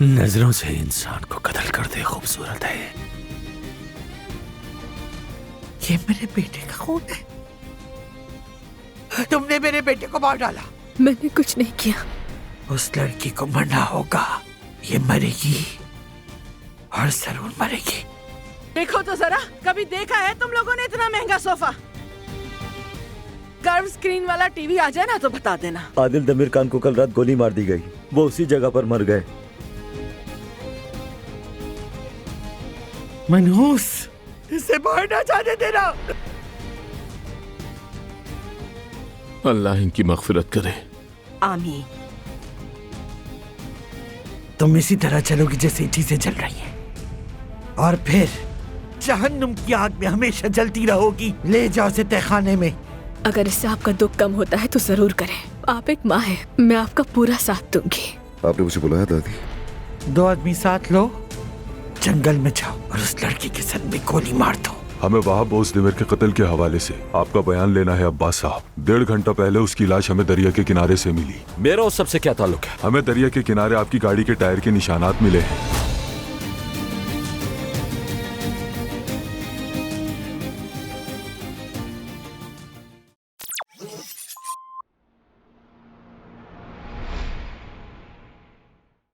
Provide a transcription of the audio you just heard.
नजरों से इंसान को कत्ल कर दे खूबसूरत है। ये मेरे बेटे का खून है। तुमने मेरे बेटे को मार डाला। मैंने कुछ नहीं किया। उस लड़की को मरना होगा। ये मरेगी और जरूर मरेगी। देखो तो जरा, कभी देखा है तुम लोगों ने इतना महंगा सोफा? कर्व स्क्रीन वाला टीवी आ जाए ना तो बता देना। आदिल दमीर खान को कल रात गोली मार दी गई। वो उसी जगह पर मर गए। मनहूस, इसे बाहर ना जाने देना। अल्लाह इनकी मगफिरत करे। आमीन। तुम इसी तरह चलोगी जैसे चीजें जल रही हैं, और फिर जहन्नुम की आग में हमेशा जलती रहोगी। ले जाओ इसे तहखाने में। अगर इससे आपका दुख कम होता है तो जरूर करें। आप एक माँ हैं, मैं आपका पूरा साथ दूंगी। आपने मुझे बुलाया दादी? 2 आदमी साथ लो, जंगल में जाओ और उस लड़की के सर में गोली मार दो। हमें वहाब बोस दिमिर के कत्ल के हवाले से आपका बयान लेना है अब्बास साहब। 1.5 घंटा पहले उसकी लाश हमें दरिया के किनारे से मिली। मेरा उस सबसे क्या ताल्लुक है? हमें दरिया के किनारे आपकी गाड़ी के टायर के निशानात मिले हैं।